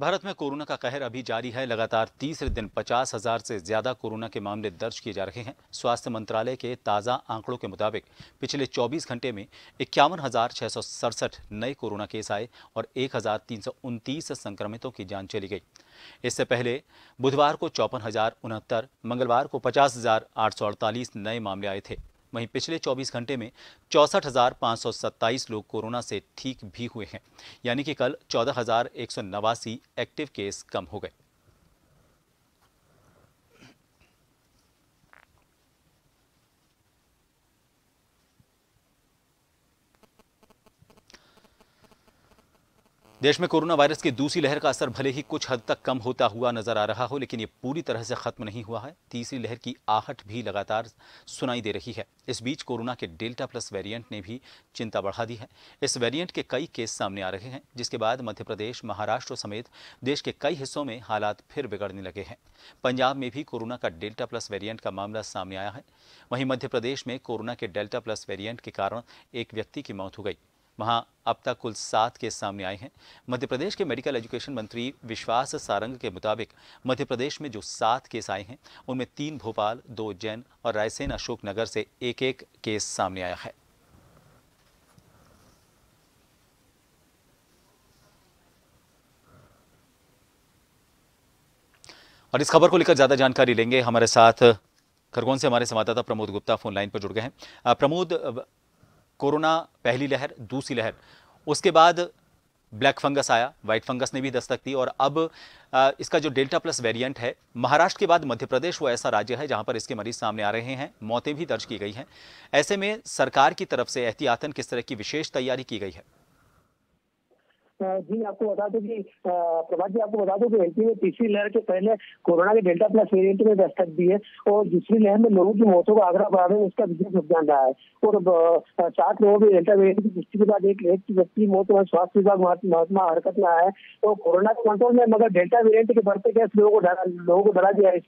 भारत में कोरोना का कहर अभी जारी है। लगातार तीसरे दिन 50,000 से ज्यादा कोरोना के मामले दर्ज किए जा रहे हैं। स्वास्थ्य मंत्रालय के ताज़ा आंकड़ों के मुताबिक पिछले 24 घंटे में 51,667 नए कोरोना केस आए और 1,329 संक्रमितों की जान चली गई। इससे पहले बुधवार को 54,069, मंगलवार को 50,848 नए मामले आए थे। वहीं पिछले 24 घंटे में 64,527 लोग कोरोना से ठीक भी हुए हैं, यानी कि कल 14,189 एक्टिव केस कम हो गए। देश में कोरोना वायरस की दूसरी लहर का असर भले ही कुछ हद तक कम होता हुआ नजर आ रहा हो, लेकिन ये पूरी तरह से खत्म नहीं हुआ है। तीसरी लहर की आहट भी लगातार सुनाई दे रही है। इस बीच कोरोना के डेल्टा प्लस वेरिएंट ने भी चिंता बढ़ा दी है। इस वेरिएंट के कई केस सामने आ रहे हैं, जिसके बाद मध्य प्रदेश, महाराष्ट्र समेत देश के कई हिस्सों में हालात फिर बिगड़ने लगे हैं। पंजाब में भी कोरोना का डेल्टा प्लस वेरिएंट का मामला सामने आया है। वहीं मध्य प्रदेश में कोरोना के डेल्टा प्लस वेरिएंट के कारण एक व्यक्ति की मौत हो गई। वहां अब तक कुल 7 केस सामने आए हैं। मध्य प्रदेश के मेडिकल एजुकेशन मंत्री विश्वास सारंग के मुताबिक मध्य प्रदेश में जो 7 केस आए हैं, उनमें 3 भोपाल, 2 उज्जैन और रायसेन अशोकनगर से एक केस सामने आया है। और इस खबर को लेकर ज्यादा जानकारी लेंगे। हमारे साथ खरगोन से हमारे संवाददाता प्रमोद गुप्ता फोन लाइन पर जुड़ गए हैं। प्रमोद, कोरोना पहली लहर, दूसरी लहर, उसके बाद ब्लैक फंगस आया, व्हाइट फंगस ने भी दस्तक दी और अब इसका जो डेल्टा प्लस वेरिएंट है, महाराष्ट्र के बाद मध्य प्रदेश वो ऐसा राज्य है जहां पर इसके मरीज सामने आ रहे हैं, मौतें भी दर्ज की गई हैं। ऐसे में सरकार की तरफ से एहतियातन किस तरह की विशेष तैयारी की गई है? जी, आपको बता दूं कि प्रभात जी, आपको बता दूं कि एमपी में तीसरी लहर के पहले कोरोना के डेल्टा प्लस वेरिएंट में दस्तक दी है और दूसरी लहर में लोगों की मौतों का आंकड़ा बढ़ाने में इसका विशेष योगदान रहा है। और 7 लोगों की डेल्टा वेरिएंट की पुष्टि के बाद एक व्यक्ति की मौत हुई। स्वास्थ्य विभाग महात्मा हरकत में आया है तो कोरोना के कंट्रोल में, मगर डेल्टा वेरिएंट के बढ़ते केस लोगों को डरा दिया है इस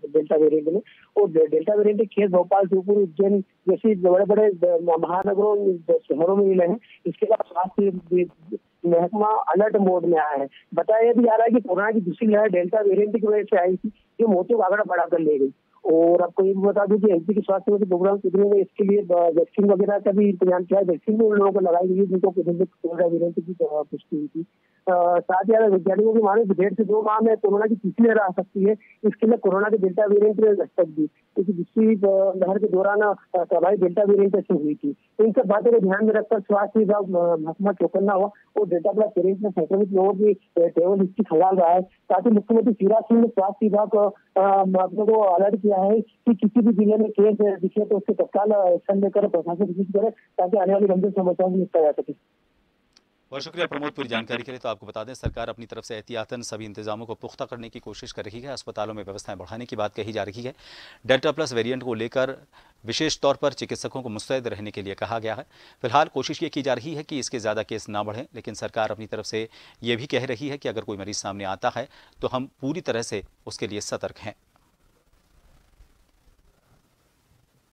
डेल्टा वेरिएंट ने। और डेल्टा वेरिएंट के केस भोपाल, शिवपुर, उज्जैन जैसी बड़े बड़े महानगरों, शहरों में मिले हैं। इसके बाद स्वास्थ्य महकमा अलर्ट मोड में आया है। बताया भी जा रहा है कि कोरोना की दूसरी लहर डेल्टा वेरिएंट की वजह से आई थी, जो मौतों का आंकड़ा बढ़ाकर ले गई। और आपको ये भी बता दूं कि एमपी के स्वास्थ्य मंत्री प्रोग्राम कितने में इसके लिए वैक्सीन वगैरह का भी इंतजाम किया है। वैक्सीन भी उन लोगों को लगाई गई है जिनको कोरोना वेरिएंट की पुष्टि हुई थी। साथ ही वैज्ञानिकों की माने 1.5 से 2 माह में कोरोना की तीसरी लहर आ सकती है। इसके लिए कोरोना के डेल्टा वेरिएंट ने दस्तक दी, क्योंकि दूसरी लहर के दौरान तबाही डेल्टा वेरिएंट से हुई थी। इन सब बातों को ध्यान में रखकर स्वास्थ्य विभाग महकमा चौकन्ना हुआ और डेल्टा प्लस वेरिएंट में संक्रमित लोगों की ट्रेवल हिस्ट्री खंगाल रहा है। साथ ही मुख्यमंत्री शिवराज सिंह ने स्वास्थ्य विभाग को अलर्ट किया है कि किसी भी जिले में केस दिखे तो उसके तत्काल एक्शन लेकर प्रशासन विजिट करे, ताकि आने वाली गंभीर समस्याओं से निपटा जा सके। बहुत शुक्रिया प्रमोद पूरी जानकारी के लिए। तो आपको बता दें, सरकार अपनी तरफ से एहतियातन सभी इंतजामों को पुख्ता करने की कोशिश कर रही है। अस्पतालों में व्यवस्थाएं बढ़ाने की बात कही जा रही है। डेल्टा प्लस वेरिएंट को लेकर विशेष तौर पर चिकित्सकों को मुस्तैद रहने के लिए कहा गया है। फिलहाल कोशिश ये की जा रही है कि इसके ज़्यादा केस ना बढ़ें, लेकिन सरकार अपनी तरफ से ये भी कह रही है कि अगर कोई मरीज सामने आता है तो हम पूरी तरह से उसके लिए सतर्क हैं।